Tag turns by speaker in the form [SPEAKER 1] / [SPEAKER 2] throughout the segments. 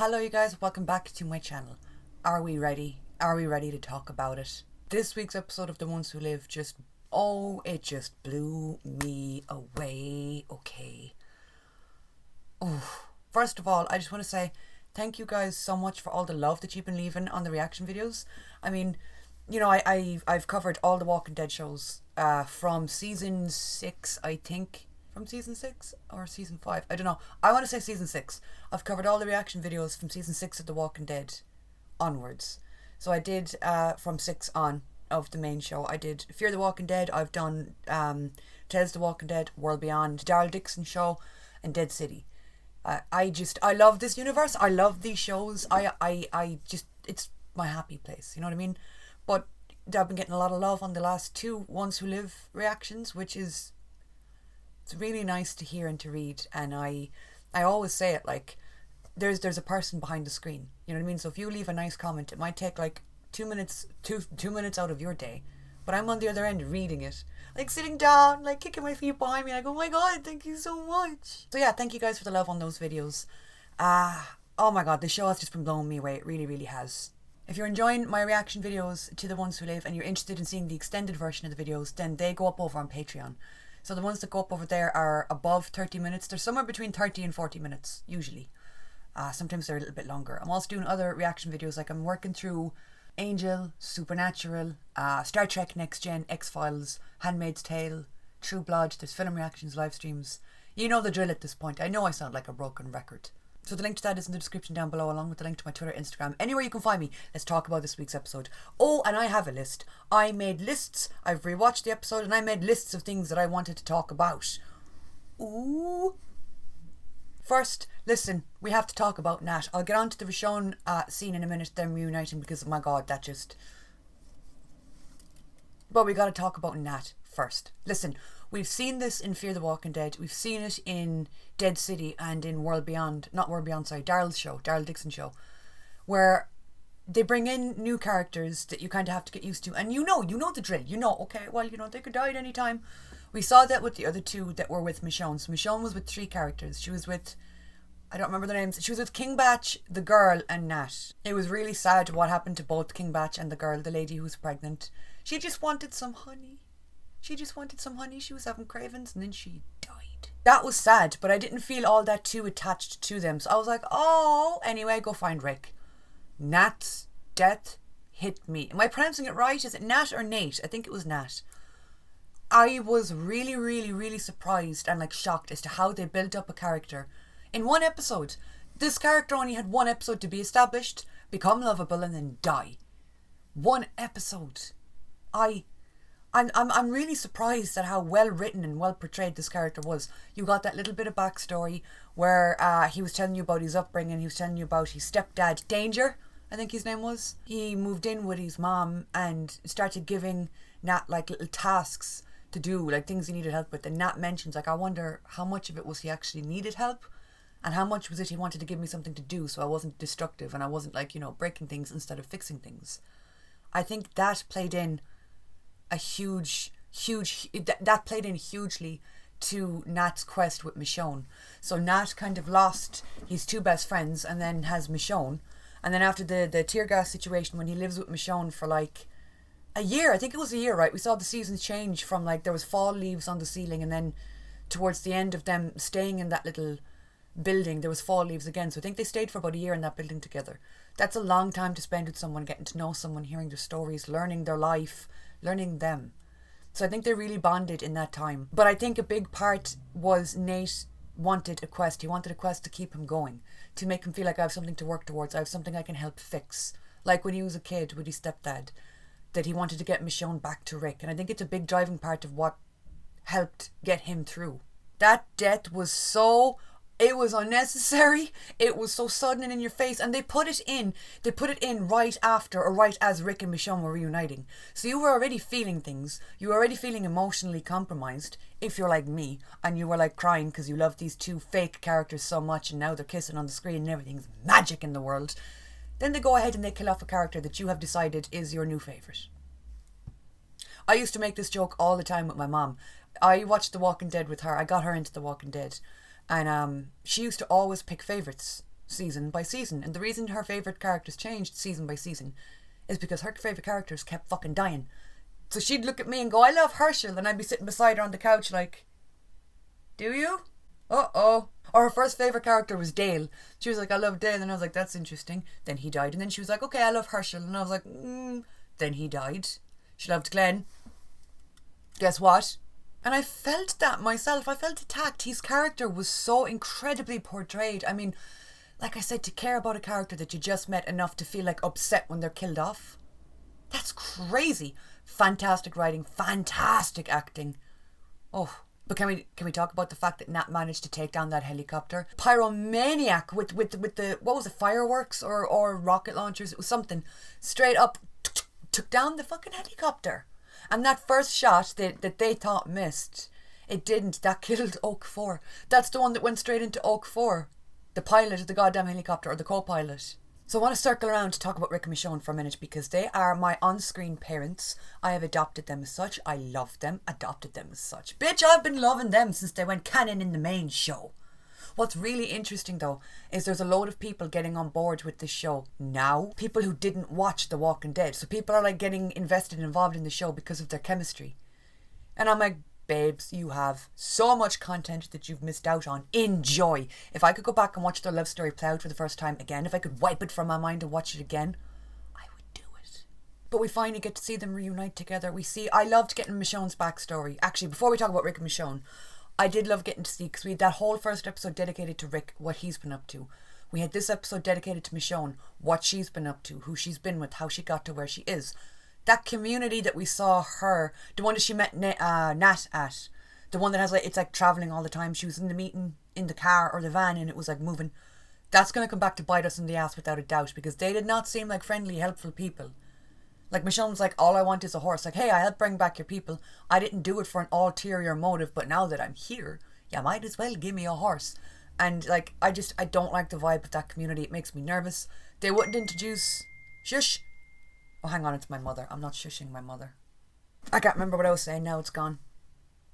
[SPEAKER 1] Hello you guys, welcome back to my channel. Are we ready? Are we ready to talk about it? This week's episode of The Ones Who Live it just blew me away. Okay. Oh, first of all, I just want to say thank you guys so much for all the love that you've been leaving on the reaction videos. I mean, you know, I've covered all the Walking Dead shows from season 6, I think. From season 6 or season 5, I don't know. I want to say season 6. I've covered all the reaction videos from season 6 of The Walking Dead onwards. So I did from 6 on of the main show. I did Fear the Walking Dead. I've done Tales of the Walking Dead, World Beyond, Daryl Dixon show, and Dead City. I love this universe. I love these shows. It's my happy place. You know what I mean? But I've been getting a lot of love on the last 2 Ones Who Live reactions, which is... it's really nice to hear and to read, and I always say it, like, there's a person behind the screen, you know what I mean? So if you leave a nice comment, it might take like 2 minutes out of your day, but I'm on the other end reading it, like sitting down, like kicking my feet behind me, like, oh my god, thank you so much. So yeah, thank you guys for the love on those videos. Oh my god, the show has just been blowing me away. It really, really has. If you're enjoying my reaction videos to The Ones Who Live and you're interested in seeing the extended version of the videos, then they go up over on Patreon. So the ones that go up over there are above 30 minutes. They're somewhere between 30 and 40 minutes, usually. Sometimes they're a little bit longer. I'm also doing other reaction videos, like I'm working through Angel, Supernatural, Star Trek Next Gen, X-Files, Handmaid's Tale, True Blood. There's film reactions, live streams. You know the drill at this point. I know I sound like a broken record. So the link to that is in the description down below, along with the link to my Twitter, Instagram, anywhere you can find me. Let's talk about this week's episode. Oh, and I have a list. I made lists. I've rewatched the episode and I made lists of things that I wanted to talk about. Ooh. First, listen, we have to talk about Nat. I'll get on to the Michonne scene in a minute, them reuniting, because, oh my god, that just... But we got to talk about Nat first. Listen, we've seen this in Fear the Walking Dead. We've seen it in Dead City and in World Beyond. Not World Beyond, sorry. Daryl's show. Daryl Dixon show. Where they bring in new characters that you kind of have to get used to. And you know the drill. You know, okay, well, you know, they could die at any time. We saw that with the other 2 that were with Michonne. So Michonne was with 3 characters. She was with... I don't remember their names. She was with King Batch, the girl, and Nat. It was really sad what happened to both King Batch and the girl, the lady who was pregnant. She just wanted some honey. She just wanted some honey. She was having cravings and then she died. That was sad, but I didn't feel all that too attached to them. So I was like, oh, anyway, go find Rick. Nat's death hit me. Am I pronouncing it right? Is it Nat or Nate? I think it was Nat. I was really, really, really surprised and like shocked as to how they built up a character in one episode. This character only had 1 episode to be established, become lovable, and then die. 1 episode. I'm really surprised at how well written and well portrayed this character was. You got that little bit of backstory where he was telling you about his upbringing. He was telling you about his stepdad, Danger, I think his name was. He moved in with his mom and started giving Nat like little tasks to do, like things he needed help with. And Nat mentions, like, I wonder how much of it was he actually needed help and how much was it he wanted to give me something to do so I wasn't destructive and I wasn't, like, you know, breaking things instead of fixing things. I think that played in a that played in hugely to Nat's quest with Michonne. So Nat kind of lost his 2 best friends and then has Michonne. And then after the tear gas situation, when he lives with Michonne for like a year, I think it was a year, right? We saw the seasons change from like there was fall leaves on the ceiling and then towards the end of them staying in that little building there was fall leaves again. So I think they stayed for about a year in that building together. That's a long time to spend with someone, getting to know someone, hearing their stories, learning their life, learning them. So I think they really bonded in that time. But I think a big part was Nate wanted a quest. He wanted a quest to keep him going, to make him feel like I have something to work towards. I have something I can help fix. Like when he was a kid with his stepdad, that he wanted to get Michonne back to Rick. And I think it's a big driving part of what helped get him through. That death was so... it was unnecessary. It was so sudden and in your face. And they put it in right after or right as Rick and Michonne were reuniting. So you were already feeling things. You were already feeling emotionally compromised, if you're like me. And you were like crying because you love these 2 fake characters so much and now they're kissing on the screen and everything's magic in the world. Then they go ahead and they kill off a character that you have decided is your new favourite. I used to make this joke all the time with my mom. I watched The Walking Dead with her. I got her into The Walking Dead. And she used to always pick favourites season by season. And the reason her favourite characters changed season by season is because her favourite characters kept fucking dying. So she'd look at me and go, I love Herschel, and I'd be sitting beside her on the couch like, do you? Uh-oh. Or her first favourite character was Dale. She was like, I love Dale, and I was like, that's interesting. Then he died, and then she was like, okay, I love Herschel, and I was like, Then he died. She loved Glenn. Guess what? And I felt that myself. I felt attacked. His character was so incredibly portrayed. I mean, like I said, to care about a character that you just met enough to feel like upset when they're killed off. That's crazy. Fantastic writing, fantastic acting. Oh, but can we talk about the fact that Nat managed to take down that helicopter? Pyromaniac with the, what was it, fireworks or rocket launchers? It was something. Straight up took down the fucking helicopter. And that first shot that they thought missed, it didn't. That killed Oak 4. That's the one that went straight into Oak 4. The pilot of the goddamn helicopter, or the co-pilot. So I want to circle around to talk about Rick and Michonne for a minute, because they are my on-screen parents. I have adopted them as such. I love them. Adopted them as such. Bitch, I've been loving them since they went canon in the main show. What's really interesting though is there's a load of people getting on board with this show now. People who didn't watch The Walking Dead. So people are like getting invested and involved in the show because of their chemistry. And I'm like, babes, you have so much content that you've missed out on. Enjoy. If I could go back and watch their love story play out for the first time again, if I could wipe it from my mind and watch it again, I would do it. But we finally get to see them reunite together. I loved getting Michonne's backstory. Actually, before we talk about Rick and Michonne, I did love getting to see, because we had that whole first episode dedicated to Rick, what he's been up to. We had this episode dedicated to Michonne, what she's been up to, who she's been with, how she got to where she is. That community that we saw her, the one that she met Nat at, the one that has like, it's like travelling all the time. She was in the meeting in the car or the van and it was like moving. That's going to come back to bite us in the ass without a doubt, because they did not seem like friendly, helpful people. Like Michonne's like, all I want is a horse. Like, hey, I helped bring back your people. I didn't do it for an ulterior motive, but now that I'm here, you might as well give me a horse. And like, I don't like the vibe of that community. It makes me nervous. They wouldn't introduce... Shush! Oh, hang on, it's my mother. I'm not shushing my mother. I can't remember what I was saying, now it's gone.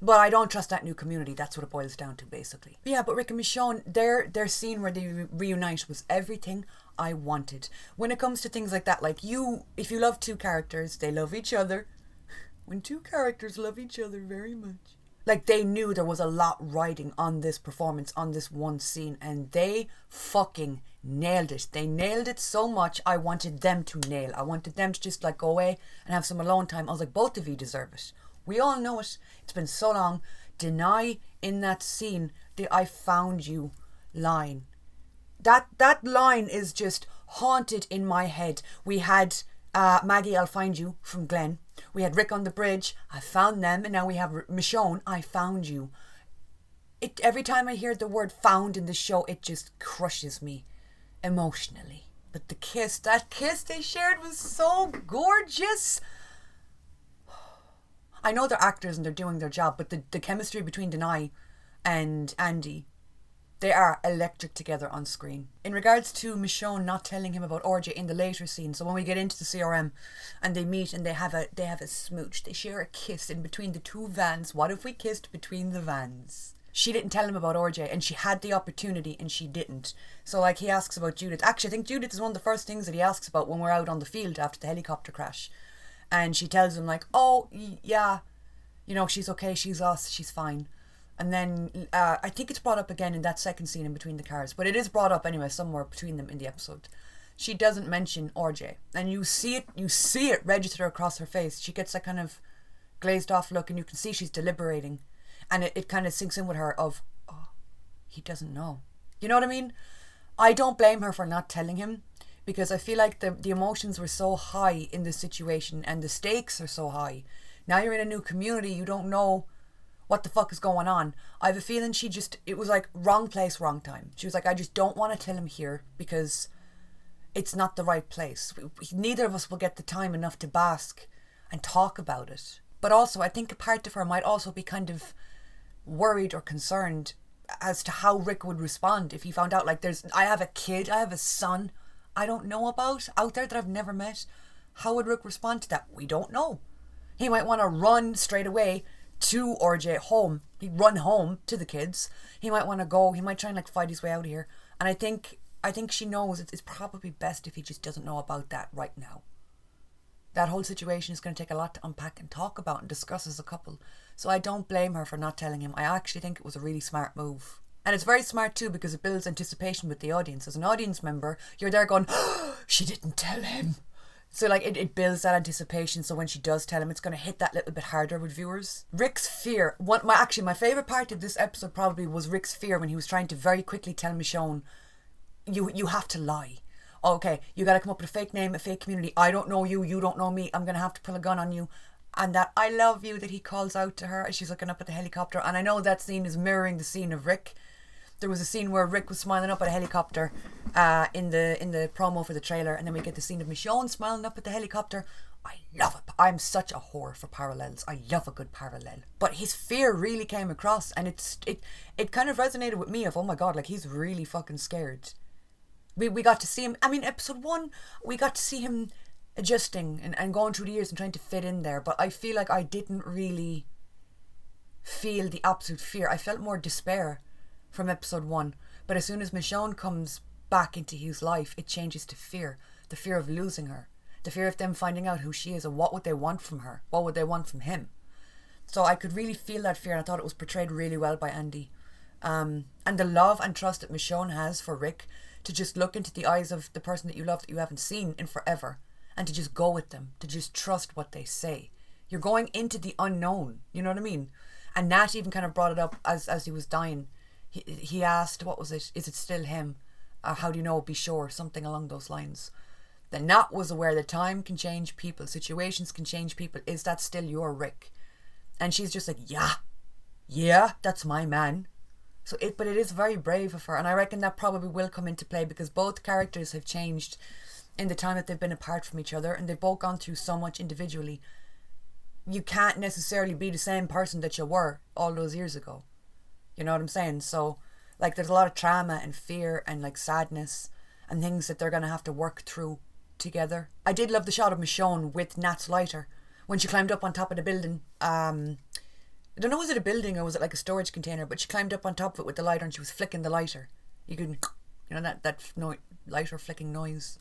[SPEAKER 1] But I don't trust that new community. That's what it boils down to, basically. But yeah, but Rick and Michonne, their scene where they reunite was everything I wanted. When it comes to things like that, like if you love two characters, they love each other. When two characters love each other very much. Like, they knew there was a lot riding on this performance, on this one scene, and they fucking nailed it. They nailed it so much, I wanted them to nail. I wanted them to just, like, go away and have some alone time. I was like, both of you deserve it. We all know it. It's been so long. Deny in that scene the I found you line. That line is just haunted in my head. We had Maggie, I'll find you, from Glenn. We had Rick on the bridge, I found them, and now we have Michonne, I found you. Every time I hear the word found in the show, it just crushes me emotionally. But that kiss they shared was so gorgeous. I know they're actors and they're doing their job, but the chemistry between Denai and Andy, they are electric together on screen. In regards to Michonne not telling him about RJ in the later scene, so when we get into the CRM and they meet and they have a smooch, they share a kiss in between the two vans. What if we kissed between the vans? She didn't tell him about RJ, and she had the opportunity and she didn't. So like, he asks about Judith. Actually, I think Judith is one of the first things that he asks about when we're out on the field after the helicopter crash. And she tells him like, oh yeah, you know, she's okay, she's us, she's fine. And then I think it's brought up again in that second scene in between the cars, but it is brought up anyway somewhere between them in the episode. She doesn't mention RJ, and you see it register across her face. She gets that kind of glazed off look, and you can see she's deliberating, and it kind of sinks in with her of, oh, he doesn't know. You know what I mean? I don't blame her for not telling him, because I feel like the emotions were so high in this situation, and the stakes are so high. Now you're in a new community, you don't know what the fuck is going on. I have a feeling it was like wrong place, wrong time. She was like, I just don't want to tell him here because it's not the right place. Neither of us will get the time enough to bask and talk about it. But also, I think a part of her might also be kind of worried or concerned as to how Rick would respond if he found out, like, I have a kid, I have a son I don't know about out there that I've never met. How would Rick respond to that? We don't know. He might want to run straight away to RJ home. He'd run home to the kids. He might want to go. He might try and like fight his way out of here. And I think I think she knows it's probably best if he just doesn't know about that right now. That whole situation is going to take a lot to unpack and talk about and discuss as a couple. So I don't blame her for not telling him. I actually think it was a really smart move. And it's very smart too because it builds anticipation with the audience. As an audience member, you're there going, oh, she didn't tell him. So like it builds that anticipation, so when she does tell him, it's going to hit that little bit harder with viewers. Rick's fear. My favourite part of this episode probably was Rick's fear when he was trying to very quickly tell Michonne, you have to lie. Okay, you got to come up with a fake name, a fake community. I don't know you, you don't know me. I'm going to have to pull a gun on you. And that I love you that he calls out to her as she's looking up at the helicopter. And I know that scene is mirroring the scene of Rick. There was a scene where Rick was smiling up at a helicopter in the promo for the trailer, and then we get the scene of Michonne smiling up at the helicopter. I love it. I'm such a whore for parallels. I love a good parallel. But his fear really came across, and it kind of resonated with me of, oh my god, like he's really fucking scared. We got to see him, I mean, episode 1, we got to see him adjusting and going through the years and trying to fit in there, but I feel like I didn't really feel the absolute fear. I felt more despair from episode 1, but as soon as Michonne comes back into his life, it changes to fear. The fear of losing her, the fear of them finding out who she is and what would they want from her, what would they want from him. So I could really feel that fear, and I thought it was portrayed really well by Andy. And the love and trust that Michonne has for Rick, to just look into the eyes of the person that you love that you haven't seen in forever, and to just go with them, to just trust what they say. You're going into the unknown, you know what I mean? And Nat even kind of brought it up as he was dying. He asked, what was it? Is it still him? How do you know? Be sure. Something along those lines. Then Nat was aware that time can change people. Situations can change people. Is that still your Rick? And she's just like, yeah, that's my man. But it is very brave of her. And I reckon that probably will come into play because both characters have changed in the time that they've been apart from each other. And they've both gone through so much individually. You can't necessarily be the same person that you were all those years ago. You know what I'm saying? So, like, there's a lot of trauma and fear and, like, sadness and things that they're going to have to work through together. I did love the shot of Michonne with Nat's lighter when she climbed up on top of the building. I don't know, was it a building or was it like a storage container? But she climbed up on top of it with the lighter and she was flicking the lighter. You can, you know, that lighter flicking noise.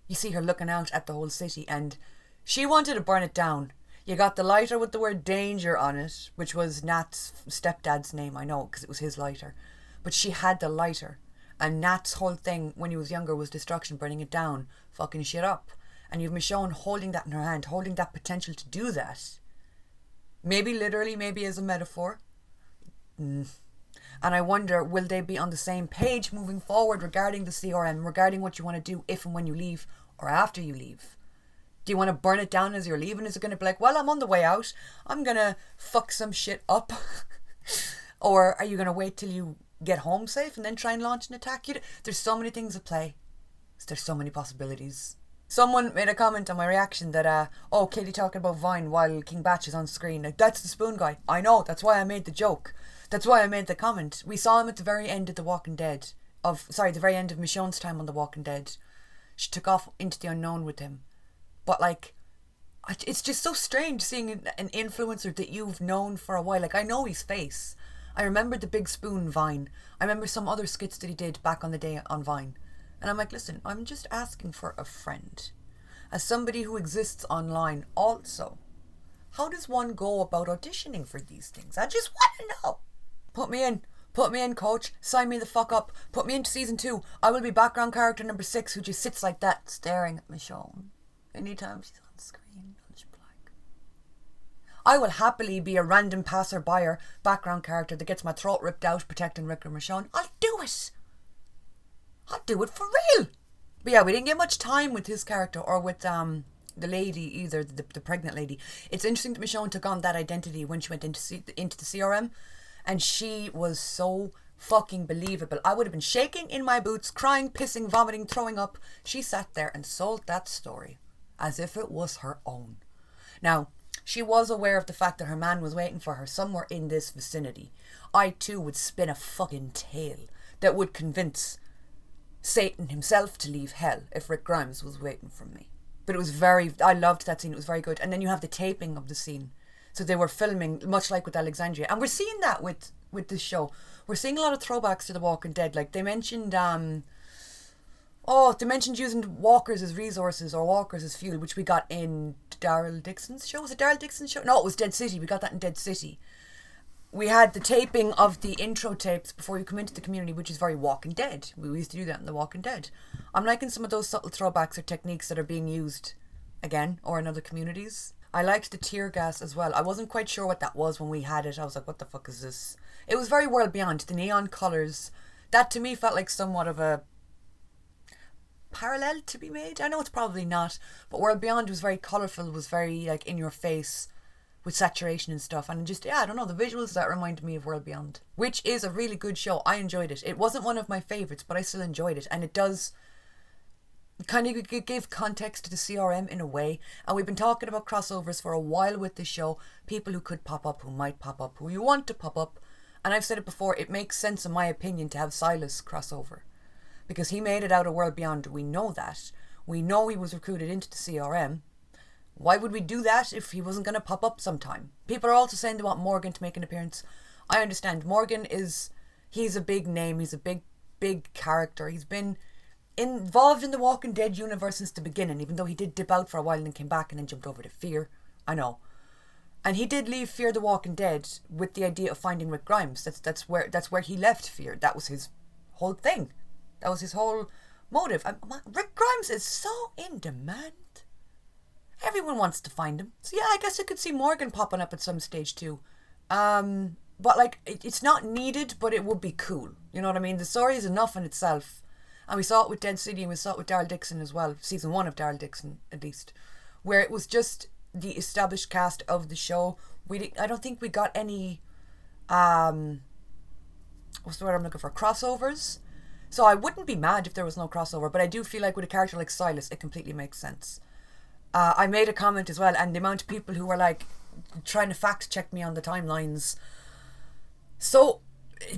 [SPEAKER 1] You see her looking out at the whole city, and she wanted to burn it down. You got the lighter with the word danger on it, which was Nat's stepdad's name, I know, because it was his lighter. But she had the lighter. And Nat's whole thing when he was younger was destruction, burning it down, fucking shit up. And you've Michonne holding that in her hand, holding that potential to do that. Maybe literally, maybe as a metaphor. And I wonder, will they be on the same page moving forward regarding the CRM, regarding what you want to do if and when you leave or after you leave? Do you want to burn it down as you're leaving? Is it going to be like, well, I'm on the way out, I'm going to fuck some shit up? Or are you going to wait till you get home safe and then try and launch an attack? There's so many things at play. There's so many possibilities. Someone made a comment on my reaction that, Katie talking about Vine while King Batch is on screen. Like, that's the spoon guy. I know, that's why I made the joke. That's why I made the comment. We saw him at the very end of The Walking Dead. The very end of Michonne's time on The Walking Dead. She took off into the unknown with him. But, like, it's just so strange seeing an influencer that you've known for a while. Like, I know his face. I remember the Big Spoon Vine. I remember some other skits that he did back on the day on Vine. And I'm like, listen, I'm just asking for a friend. As somebody who exists online also, how does one go about auditioning for these things? I just want to know. Put me in, coach. Sign me the fuck up. Put me into season 2. I will be background character number 6 who just sits like that, staring at Michonne. Anytime she's on screen, I'll just be like, I will happily be a random passerby background character that gets my throat ripped out protecting Rick or Michonne. I'll do it. I'll do it for real. But yeah, we didn't get much time with his character or with the lady either, the pregnant lady. It's interesting that Michonne took on that identity when she went into the CRM, and she was so fucking believable. I would have been shaking in my boots, crying, pissing, vomiting, throwing up. She sat there and sold that story as if it was her own. Now, she was aware of the fact that her man was waiting for her somewhere in this vicinity. I too would spin a fucking tale that would convince Satan himself to leave hell if Rick Grimes was waiting for me. But it was I loved that scene, it was very good. And then you have the taping of the scene. So they were filming, much like with Alexandria. And we're seeing that with this show. We're seeing a lot of throwbacks to The Walking Dead. Like, they mentioned using walkers as resources or walkers as fuel, which we got in Daryl Dixon's show. Was it Daryl Dixon's show? No, it was Dead City. We got that in Dead City. We had the taping of the intro tapes before you come into the community, which is very Walking Dead. We used to do that in The Walking Dead. I'm liking some of those subtle throwbacks or techniques that are being used again or in other communities. I liked the tear gas as well. I wasn't quite sure what that was when we had it. I was like, what the fuck is this? It was very World Beyond. The neon colours, that to me felt like somewhat of a parallel to be made. I know it's probably not, but World Beyond was very colourful, was very like in your face with saturation and stuff, and just, I don't know, the visuals that reminded me of World Beyond, which is a really good show. I enjoyed it. It wasn't one of my favourites, but I still enjoyed it, and it does kind of give context to the CRM in a way. And we've been talking about crossovers for a while with this show, people who could pop up, who might pop up, who you want to pop up, and I've said it before, it makes sense in my opinion to have Silas crossover, because he made it out of World Beyond. We know that. We know he was recruited into the CRM. Why would we do that if he wasn't going to pop up sometime? People are also saying they want Morgan to make an appearance. I understand. Morgan he's a big name. He's a big character. He's been involved in the Walking Dead universe since the beginning, even though he did dip out for a while and then came back and then jumped over to Fear. I know. And he did leave Fear the Walking Dead with the idea of finding Rick Grimes. That's where he left Fear. That was his whole thing. That was his whole motive. Rick Grimes is so in demand. Everyone wants to find him. So yeah, I guess I could see Morgan popping up at some stage too. But like, it's not needed, but it would be cool. You know what I mean? The story is enough in itself. And we saw it with Dead City, and we saw it with Daryl Dixon as well. Season 1 of Daryl Dixon, at least. Where it was just the established cast of the show. I don't think we got any, what's the word I'm looking for? Crossovers. So I wouldn't be mad if there was no crossover, but I do feel like with a character like Silas, it completely makes sense. I made a comment as well, and the amount of people who were like trying to fact check me on the timelines. So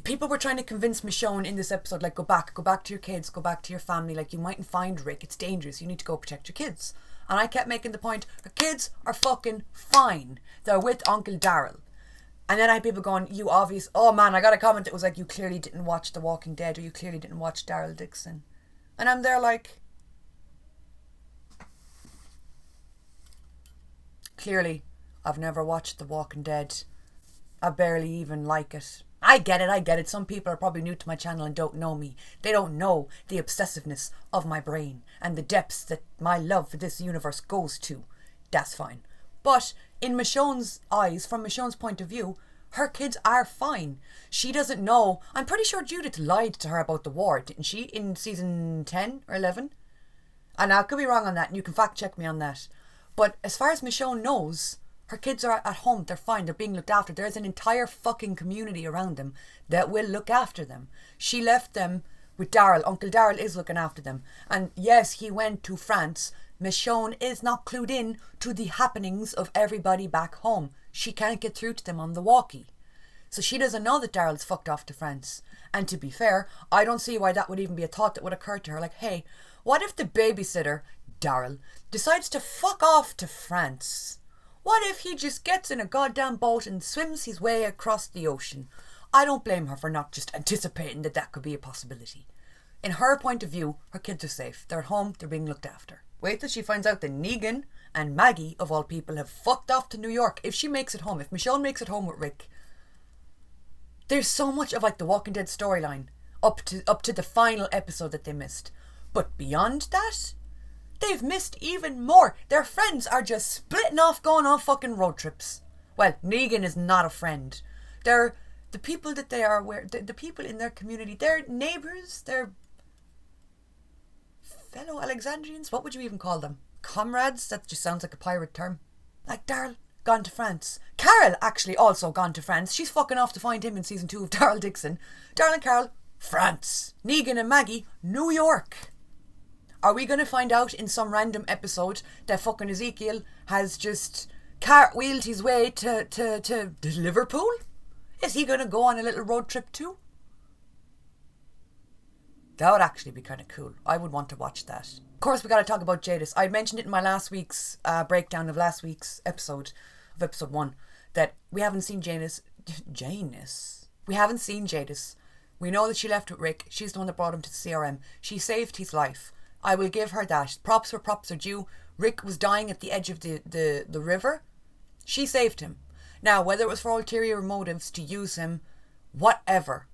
[SPEAKER 1] people were trying to convince Michonne in this episode, like, go back to your kids, go back to your family, like, you mightn't find Rick, it's dangerous, you need to go protect your kids. And I kept making the point, her kids are fucking fine, they're with Uncle Daryl. And then I had people going, oh man, I got a comment that was like, you clearly didn't watch The Walking Dead, or you clearly didn't watch Daryl Dixon. And I'm there like, clearly, I've never watched The Walking Dead. I barely even like it. I get it. Some people are probably new to my channel and don't know me. They don't know the obsessiveness of my brain and the depths that my love for this universe goes to. That's fine. But in Michonne's eyes, from Michonne's point of view, her kids are fine. She doesn't know. I'm pretty sure Judith lied to her about the war, didn't she? In season 10 or 11? And I could be wrong on that, and you can fact check me on that. But as far as Michonne knows, her kids are at home, they're fine, they're being looked after. There's an entire fucking community around them that will look after them. She left them with Daryl. Uncle Daryl is looking after them. And yes, he went to France. Michonne is not clued in to the happenings of everybody back home. She can't get through to them on the walkie. So she doesn't know that Daryl's fucked off to France. And to be fair, I don't see why that would even be a thought that would occur to her. Like, hey, what if the babysitter, Daryl, decides to fuck off to France? What if he just gets in a goddamn boat and swims his way across the ocean? I don't blame her for not just anticipating that could be a possibility. In her point of view, her kids are safe. They're at home, they're being looked after. Wait till she finds out that Negan and Maggie, of all people, have fucked off to New York. If she makes it home, if Michonne makes it home with Rick, there's so much of like the Walking Dead storyline up to the final episode that they missed. But beyond that, they've missed even more. Their friends are just splitting off, going on fucking road trips. Well, Negan is not a friend. They're the people that they are, the people in their community, their neighbours, their fellow Alexandrians. What would you even call them? Comrades? That just sounds like a pirate term. Like Daryl, gone to France. Carol, actually, also gone to France. She's fucking off to find him in season 2 of Daryl Dixon. Daryl and Carol, France. Negan and Maggie, New York. Are we going to find out in some random episode that fucking Ezekiel has just cartwheeled his way to Liverpool? Is he going to go on a little road trip too? That would actually be kind of cool. I would want to watch that. Of course, we got to talk about Jadis. I mentioned it in my last week's breakdown of last week's episode, of episode 1, that we haven't seen Janice. We haven't seen Jadis. We know that she left with Rick. She's the one that brought him to the CRM. She saved his life. I will give her that. Props where props are due. Rick was dying at the edge of the river. She saved him. Now, whether it was for ulterior motives to use him, whatever,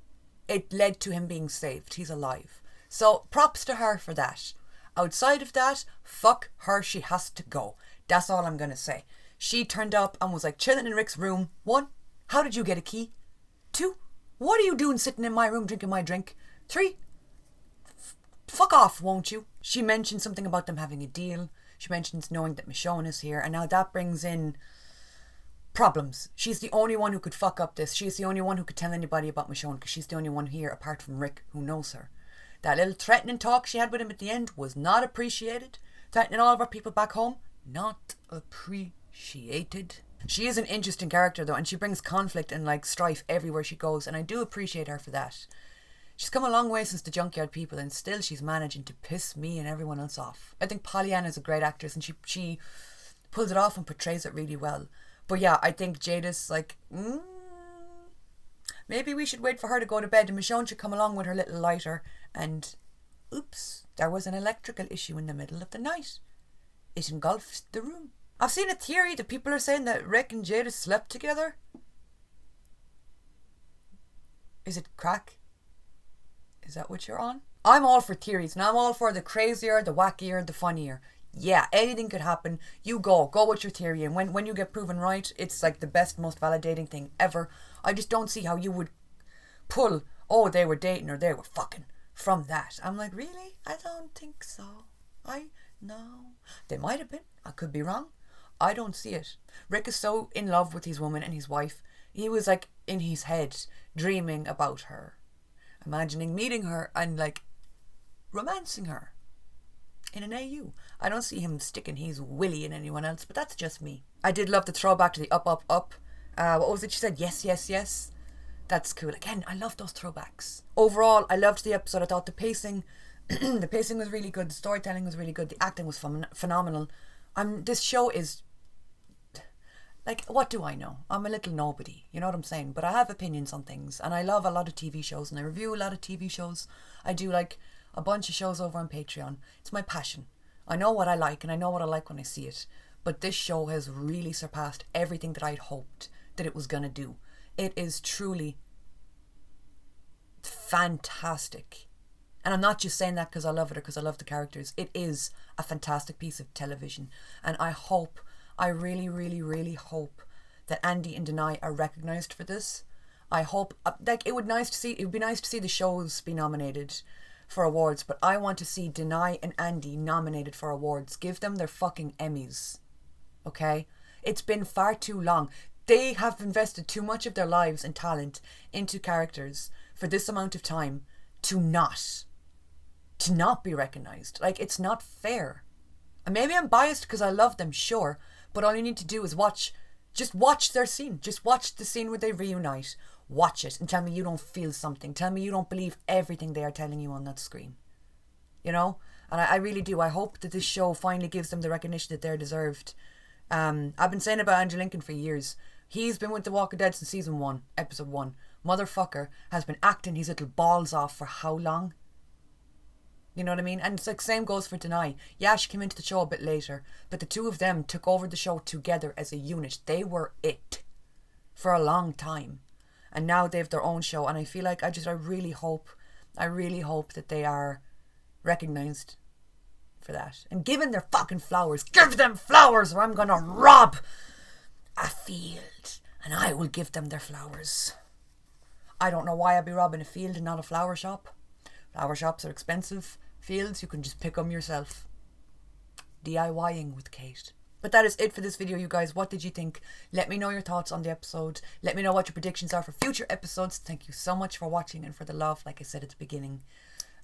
[SPEAKER 1] it led to him being saved. He's alive. So props to her for that. Outside of that, fuck her, she has to go. That's all I'm going to say. She turned up and was like chilling in Rick's room. 1, how did you get a key? 2, what are you doing sitting in my room drinking my drink? 3, fuck off, won't you? She mentioned something about them having a deal. She mentions knowing that Michonne is here. And now that brings in problems. She's the only one who could fuck up this. She's the only one who could tell anybody about Michonne because she's the only one here apart from Rick who knows her. That little threatening talk she had with him at the end was not appreciated. Threatening all of our people back home, not appreciated. She is an interesting character though, and she brings conflict and like strife everywhere she goes, and I do appreciate her for that. She's come a long way since the Junkyard People, and still she's managing to piss me and everyone else off. I think Pollyanna's a great actress, and she pulls it off and portrays it really well. But yeah, I think Jadis, like, maybe we should wait for her to go to bed and Michonne should come along with her little lighter, and oops, there was an electrical issue in the middle of the night. It engulfed the room. I've seen a theory that people are saying that Rick and Jadis slept together. Is it crack? Is that what you're on? I'm all for theories, and I'm all for the crazier, the wackier, the funnier. Yeah, anything could happen. You go with your theory, and when you get proven right, it's like the best, most validating thing ever. I just don't see how you would pull, oh, they were dating or they were fucking from that. I'm like, really? I don't think so. No. They might have been. I could be wrong. I don't see it. Rick is so in love with his woman and his wife. He was like in his head dreaming about her, imagining meeting her and like romancing her in an AU. I don't see him sticking his willy in anyone else, but that's just me. I did love the throwback to the up, up, up. What was it she said? Yes, yes, yes. That's cool. Again, I love those throwbacks. Overall, I loved the episode. I thought the pacing the pacing was really good. The storytelling was really good. The acting was phenomenal. This show is, like, what do I know? I'm a little nobody, you know what I'm saying? But I have opinions on things, and I love a lot of TV shows, and I review a lot of TV shows. I do like a bunch of shows over on Patreon. It's my passion. I know what I like, and I know what I like when I see it. But this show has really surpassed everything that I'd hoped that it was going to do. It is truly fantastic. And I'm not just saying that because I love it or because I love the characters. It is a fantastic piece of television. And I really, really, really hope that Andy and Denai are recognised for this. I hope, like, it would be nice to see the shows be nominated for awards, but I want to see Denai and Andy nominated for awards. Give them their fucking Emmys. Okay? It's been far too long. They have invested too much of their lives and talent into characters for this amount of time to not be recognised. Like, it's not fair. And maybe I'm biased because I love them, sure, but all you need to do is just watch their scene. Just watch the scene where they reunite. Watch it and tell me you don't feel something. Tell me you don't believe everything they are telling you on that screen. You know? And I really do. I hope that this show finally gives them the recognition that they're deserved. I've been saying about Andrew Lincoln for years. He's been with The Walking Dead since season 1, episode 1. Motherfucker has been acting his little balls off for how long? You know what I mean? And it's like, same goes for Denai. Yeah, she came into the show a bit later, but the two of them took over the show together as a unit. They were it for a long time. And now they have their own show, and I feel like I really hope that they are recognised for that. And given their fucking flowers. Give them flowers or I'm gonna rob a field and I will give them their flowers. I don't know why I'd be robbing a field and not a flower shop. Flower shops are expensive. Fields, you can just pick them yourself. DIYing with Kate. But that is it for this video, you guys. What did you think? Let me know your thoughts on the episode. Let me know what your predictions are for future episodes. Thank you so much for watching and for the love, like I said at the beginning.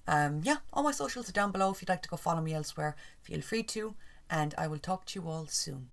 [SPEAKER 1] Yeah, all my socials are down below. If you'd like to go follow me elsewhere, feel free to. And I will talk to you all soon.